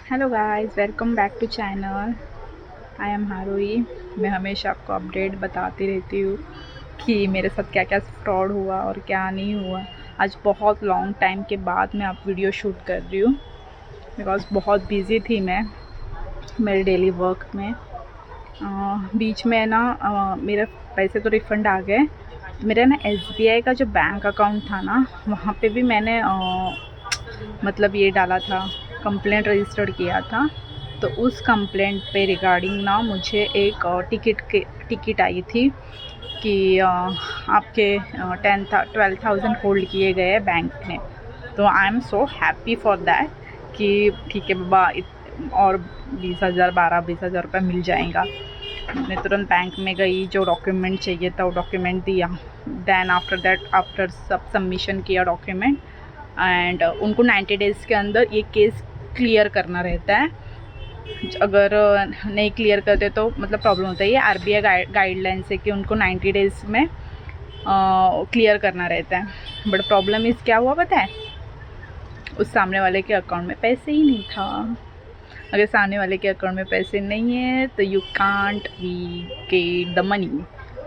Hello guys, welcome back to channel. I am हारोई। मैं हमेशा आपको अपडेट बताती रहती हूँ कि मेरे साथ क्या क्या फ्रॉड हुआ और क्या नहीं हुआ। आज बहुत लॉन्ग टाइम के बाद मैं आप वीडियो शूट कर रही हूँ बिकॉज़ बहुत बिज़ी थी मैं मेरे डेली वर्क में। बीच में ना मेरे पैसे तो रिफ़ंड आ गए। तो मेरा ना SBI का जो बैंक अकाउंट था ना, वहाँ पे भी मैंने मतलब ये डाला था, कंप्लेंट रजिस्टर्ड किया था। तो उस कंप्लेंट पे रिगार्डिंग ना मुझे एक टिकट आई थी कि आपके 12,000 होल्ड किए गए हैं बैंक ने। तो I am so happy for that कि ठीक है बाबा, और 20,000 12-20,000 रुपये मिल जाएगा। मैं तुरंत बैंक में गई, जो डॉक्यूमेंट चाहिए था वो डॉक्यूमेंट दिया। देन आफ्टर सब सबमिशन किया डॉक्यूमेंट, एंड उनको 90 डेज़ के अंदर ये केस क्लियर करना रहता है। अगर नहीं क्लियर करते तो मतलब प्रॉब्लम होता है। ये RBI गाइडलाइंस है कि उनको 90 डेज़ में क्लियर करना रहता है। बट प्रॉब्लम इस क्या हुआ पता है, उस सामने वाले के अकाउंट में पैसे ही नहीं था। अगर सामने वाले के अकाउंट में पैसे नहीं है तो you can't we get the money,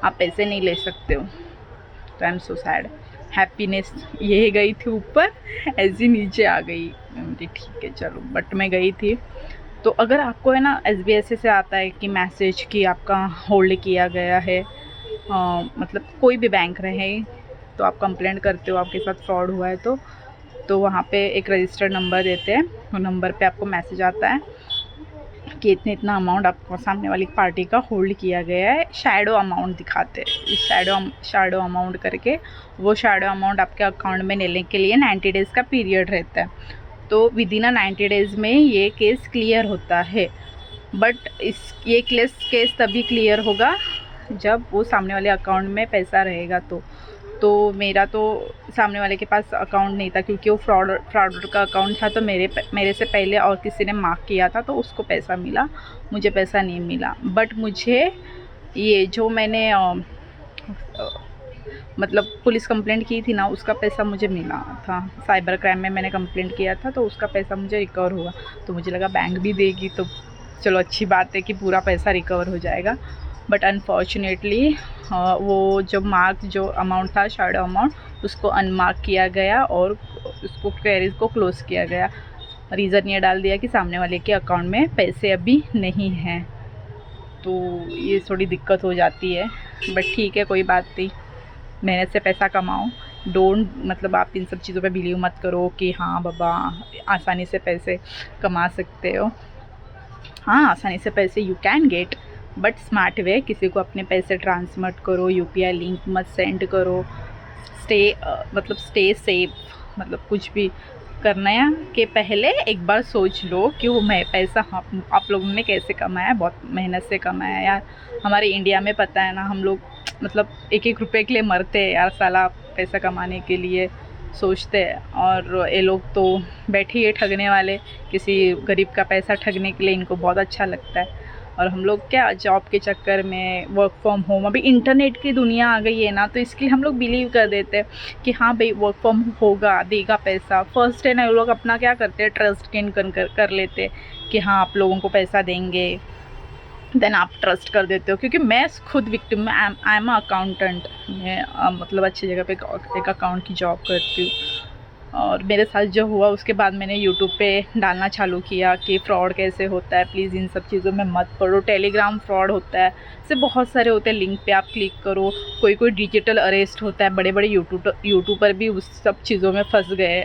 आप पैसे नहीं ले सकते हो। तो I am so sad. Happiness ये गई थी ऊपर, ऐसी नीचे आ गई। मुझे ठीक है चलो, बट मैं गई थी। तो अगर आपको है ना SBI से आता है कि मैसेज कि आपका होल्ड किया गया है, मतलब कोई भी बैंक रहे, तो आप कंप्लेंट करते हो आपके साथ फ्रॉड हुआ है तो वहाँ पे एक रजिस्टर्ड नंबर देते हैं। वो नंबर पे आपको मैसेज आता है कि इतना अमाउंट आपको सामने वाली पार्टी का होल्ड किया गया है। शैडो अमाउंट दिखाते हैं। इस शैडो अमाउंट करके वो शैडो अमाउंट आपके अकाउंट में लेने के लिए 90 डेज़ का पीरियड रहता है। तो विदिन 90 डेज़ में ये केस क्लियर होता है। बट ये केस तभी क्लियर होगा जब वो सामने वाले अकाउंट में पैसा रहेगा। तो मेरा तो सामने वाले के पास अकाउंट नहीं था, क्योंकि वो फ्रॉडर का अकाउंट था। तो मेरे से पहले और किसी ने मार्क किया था तो उसको पैसा मिला, मुझे पैसा नहीं मिला। बट मुझे ये जो मैंने मतलब पुलिस कंप्लेंट की थी ना, उसका पैसा मुझे मिला था। साइबर क्राइम में मैंने कंप्लेंट किया था तो उसका पैसा मुझे रिकवर हुआ। तो मुझे लगा बैंक भी देगी, तो चलो अच्छी बात है कि पूरा पैसा रिकवर हो जाएगा। बट अनफॉर्चुनेटली जो अमाउंट था, शैडो अमाउंट, उसको अनमार्क किया गया और उसको क्वेरीज को क्लोज़ किया गया। रीज़न ये डाल दिया कि सामने वाले के अकाउंट में पैसे अभी नहीं हैं। तो ये थोड़ी दिक्कत हो जाती है, बट ठीक है, कोई बात नहीं। मेहनत से पैसा कमाओ। मतलब आप इन सब चीज़ों पे बिलीव मत करो कि हाँ बाबा आसानी से पैसे कमा सकते हो। हाँ, आसानी से पैसे you can get, but smart way. किसी को अपने पैसे ट्रांसफर मत करो, UPI लिंक मत सेंड करो। Stay safe. मतलब कुछ भी करने के पहले एक बार सोच लो कि वो पैसा आप लोगों ने कैसे कमाया। बहुत मेहनत से कमाया यार। हमारे इंडिया में पता है ना, हम लोग मतलब एक एक रुपए के लिए मरते हैं यार साला, पैसा कमाने के लिए सोचते हैं। और ये लोग तो बैठे ही ठगने वाले, किसी गरीब का पैसा ठगने के लिए इनको बहुत अच्छा लगता है। और हम लोग क्या जॉब के चक्कर में, वर्क फ्रॉम होम, अभी इंटरनेट की दुनिया आ गई है ना, तो इसके लिए हम लोग बिलीव कर देते हैं कि हाँ भाई वर्क फ्रॉम होगा, देगा पैसा। फर्स्ट है ना, ये लोग अपना क्या करते हैं, ट्रस्ट गेन कर लेते हैं कि हाँ आप लोगों को पैसा देंगे। देन आप ट्रस्ट कर देते हो। क्योंकि मैं खुद विक्टिम में, आई एम अकाउंटेंट। मैं मतलब अच्छी जगह पे एक अकाउंट की जॉब करती हूँ। और मेरे साथ जो हुआ उसके बाद मैंने यूट्यूब पे डालना चालू किया कि फ्रॉड कैसे होता है। प्लीज़ इन सब चीज़ों में मत पड़ो। टेलीग्राम फ्रॉड होता है, से बहुत सारे होते हैं, लिंक पे आप क्लिक करो। कोई डिजिटल अरेस्ट होता है। बड़े बड़े यूट्यूबर भी उस सब चीज़ों में फंस गए।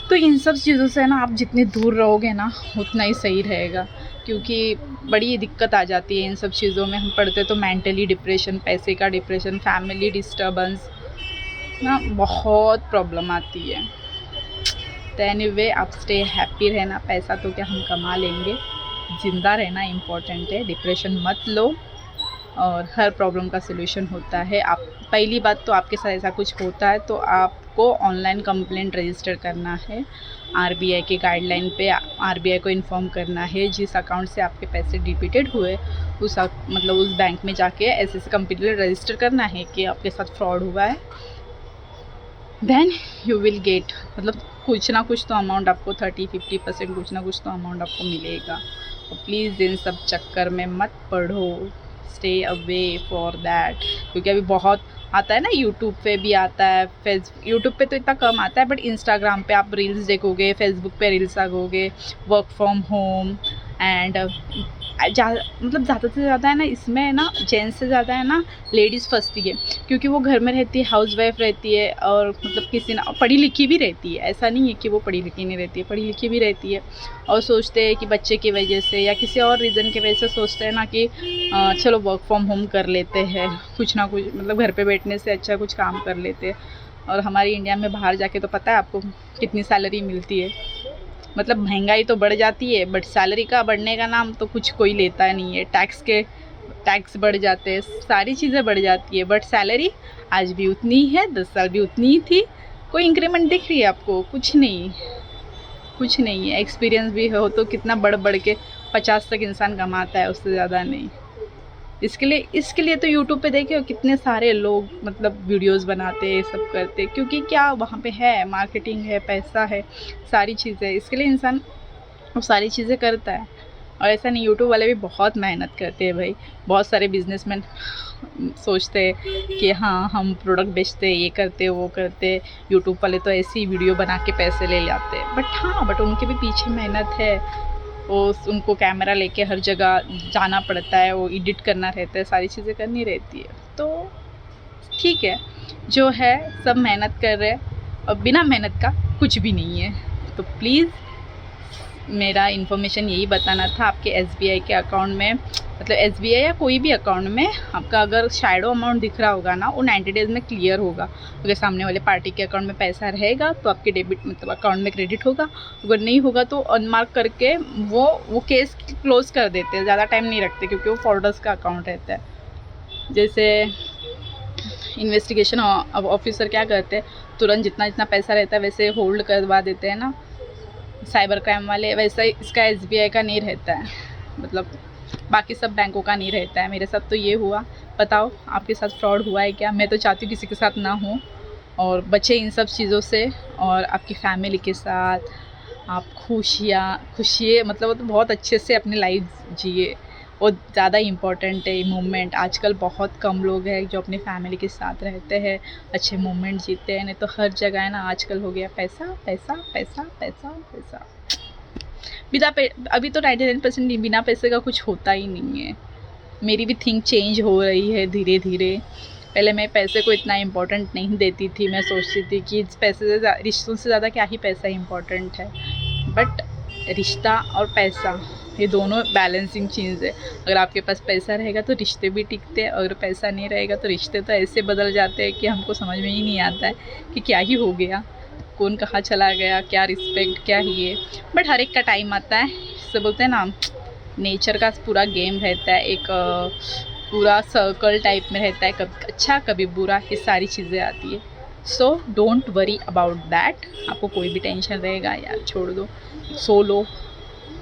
तो इन सब चीज़ों से ना आप जितने दूर रहोगे ना उतना ही सही रहेगा। क्योंकि बड़ी दिक्कत आ जाती है इन सब चीज़ों में। हम पढ़ते तो मेंटली डिप्रेशन, पैसे का डिप्रेशन, फैमिली डिस्टर्बेंस ना, बहुत प्रॉब्लम आती है। तो एनीवे, आप स्टे हैप्पी रहना। पैसा तो क्या हम कमा लेंगे, ज़िंदा रहना इम्पोर्टेंट है। डिप्रेशन मत लो, और हर प्रॉब्लम का सलूशन होता है। आप पहली बात तो आपके साथ ऐसा कुछ होता है तो आपको ऑनलाइन कंप्लेंट रजिस्टर करना है। RBI के गाइडलाइन पे RBI को इन्फॉर्म करना है। जिस अकाउंट से आपके पैसे डिबिटेड हुए मतलब उस बैंक में जाके ऐसे कंप्लेंट रजिस्टर करना है कि आपके साथ फ्रॉड हुआ है। देन यू विल गेट, मतलब कुछ ना कुछ तो अमाउंट आपको 30-50% कुछ ना कुछ तो अमाउंट आपको मिलेगा। तो प्लीज़ इन सब चक्कर में मत पढ़ो, स्टे अवे फॉर दैट। क्योंकि अभी बहुत आता है ना, यूट्यूब पे भी आता है, यूट्यूब पे तो इतना कम आता है, बट इंस्टाग्राम पे आप रील्स देखोगे, फेसबुक पे रील्स आगोगे, वर्क फ्रॉम होम एंड मतलब ज़्यादा से ज़्यादा है ना, इसमें है ना जेंट्स से ज़्यादा है ना लेडीज़ फंसती है। क्योंकि वो घर में रहती है, हाउस वाइफ रहती है, और मतलब किसी ना पढ़ी लिखी भी रहती है, ऐसा नहीं है कि वो पढ़ी लिखी नहीं रहती है, पढ़ी लिखी भी रहती है। और सोचते हैं कि बच्चे की वजह से या किसी और रीज़न की वजह से सोचते हैं ना कि चलो वर्क फ्रॉम होम कर लेते हैं, कुछ ना कुछ मतलब घर पे बैठने से अच्छा कुछ काम कर लेते हैं। और हमारी इंडिया में बाहर जाके तो पता है आपको कितनी सैलरी मिलती है। मतलब महंगाई तो बढ़ जाती है, बट सैलरी का बढ़ने का नाम तो कुछ कोई लेता नहीं है। टैक्स बढ़ जाते हैं, सारी चीज़ें बढ़ जाती है, बट सैलरी आज भी उतनी ही है, 10 साल भी उतनी ही थी। कोई इंक्रीमेंट दिख रही है आपको? कुछ नहीं, कुछ नहीं है। एक्सपीरियंस भी हो तो कितना बढ़ बढ़ के 50 तक इंसान कमाता है, उससे ज़्यादा नहीं। इसके लिए तो यूट्यूब पे देखिए कितने सारे लोग मतलब वीडियोस बनाते हैं, सब करते हैं, क्योंकि क्या वहाँ पे है, मार्केटिंग है, पैसा है, सारी चीज़ें। इसके लिए इंसान वो सारी चीज़ें करता है। और ऐसा नहीं, यूट्यूब वाले भी बहुत मेहनत करते हैं भाई। बहुत सारे बिजनेसमैन सोचते हैं कि हाँ हम प्रोडक्ट बेचते हैं, ये करते हैं, वो करते हैं। यूट्यूब वाले तो ऐसी वीडियो बना के पैसे ले जाते हैं, बट उनके भी पीछे मेहनत है। वो उनको कैमरा लेके हर जगह जाना पड़ता है, वो एडिट करना रहता है, सारी चीज़ें करनी रहती है। तो ठीक है, जो है सब मेहनत कर रहे हैं, और बिना मेहनत का कुछ भी नहीं है। तो प्लीज़ मेरा इन्फॉर्मेशन यही बताना था। आपके एसबीआई के अकाउंट में, मतलब एसबीआई या कोई भी अकाउंट में आपका अगर शैडो अमाउंट दिख रहा होगा ना, वो 90 डेज़ में क्लियर होगा। अगर सामने वाले पार्टी के अकाउंट में पैसा रहेगा तो आपके डेबिट मतलब अकाउंट में क्रेडिट होगा, अगर नहीं होगा तो अनमार्क करके वो केस क्लोज़ कर देते हैं। ज़्यादा टाइम नहीं रखते, क्योंकि वो फ्रॉडर्स का अकाउंट रहता है। जैसे इन्वेस्टिगेशन ऑफिसर क्या करते हैं, तुरंत जितना जितना पैसा रहता है वैसे होल्ड करवा देते हैं ना साइबर क्राइम वाले, वैसा ही इसका एसबीआई का नहीं रहता है, मतलब बाकी सब बैंकों का नहीं रहता है। मेरे साथ तो ये हुआ। बताओ आपके साथ फ्रॉड हुआ है क्या? मैं तो चाहती हूँ किसी के साथ ना हो और बचे इन सब चीज़ों से, और आपकी फैमिली के साथ आप खुशियाँ मतलब वो तो बहुत अच्छे से अपनी लाइफ जिए। वो ज़्यादा इम्पोर्टेंट है। मोमेंट आजकल बहुत कम लोग हैं जो अपनी फैमिली के साथ रहते हैं, अच्छे मोमेंट जीते हैं। नहीं तो हर जगह है ना आजकल हो गया पैसा पैसा पैसा पैसा पैसा। अभी तो 99% बिना पैसे का कुछ होता ही नहीं है। मेरी भी थिंक चेंज हो रही है धीरे धीरे। पहले मैं पैसे को इतना इम्पोर्टेंट नहीं देती थी, मैं सोचती थी कि इस पैसे से रिश्तों से ज़्यादा क्या ही पैसा इम्पोर्टेंट है। बट रिश्ता और पैसा ये दोनों बैलेंसिंग चीज़ है। अगर आपके पास पैसा रहेगा तो रिश्ते भी टिकते हैं, अगर पैसा नहीं रहेगा तो रिश्ते तो ऐसे बदल जाते हैं कि हमको समझ में ही नहीं आता है कि क्या ही हो गया, कौन कहाँ चला गया, क्या रिस्पेक्ट, क्या ही है। बट हर एक का टाइम आता है। इससे बोलते हैं ना, नेचर का पूरा गेम रहता है, एक पूरा सर्कल टाइप में रहता है, कभी अच्छा कभी बुरा, ये सारी चीज़ें आती है। So don't worry about that. आपको कोई भी टेंशन रहेगा यार छोड़ दो, सो लो,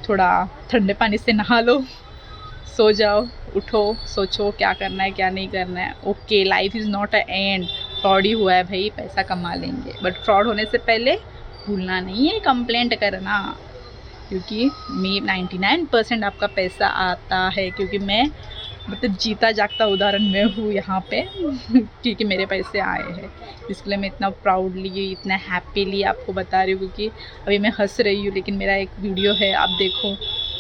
थोड़ा ठंडे पानी से नहा लो, सो जाओ, उठो, सोचो क्या करना है क्या नहीं करना है। Okay, life is not a end. Fraud ही हुआ है भाई, पैसा कमा लेंगे, बट फ्रॉड होने से पहले भूलना नहीं है कंप्लेंट करना, क्योंकि 99% आपका पैसा आता है। क्योंकि मैं मतलब जीता जागता उदाहरण मैं हूँ यहाँ पे क्योंकि मेरे पैसे आए हैं, इसलिए मैं इतना प्राउडली इतना हैप्पीली आपको बता रही हूँ। क्योंकि अभी मैं हंस रही हूँ, लेकिन मेरा एक वीडियो है, आप देखो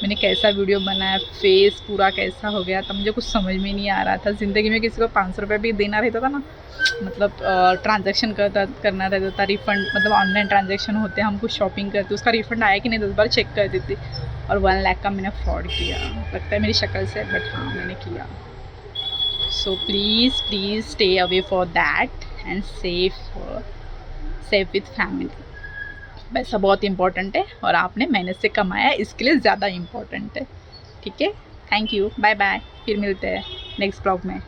मैंने कैसा वीडियो बनाया, फेस पूरा कैसा हो गया था, मुझे कुछ समझ में नहीं आ रहा था। ज़िंदगी में किसी को 500 रुपये भी देना रहता था ना, मतलब ट्रांजैक्शन करना रहता था, रिफ़ंड मतलब ऑनलाइन ट्रांजैक्शन होते हैं, हम कुछ शॉपिंग करते, उसका रिफ़ंड आया कि नहीं 10 बार चेक कर देती। और 1 लाख का मैंने फ्रॉड किया, लगता है मेरी शक्ल से, बट हाँ मैंने किया। So please please stay away for that and save with family. पैसा बहुत इंपॉर्टेंट है, और आपने मेहनत से कमाया इसके लिए ज़्यादा इम्पॉर्टेंट है। ठीक है, थैंक यू, बाय बाय, फिर मिलते हैं नेक्स्ट ब्लॉग में।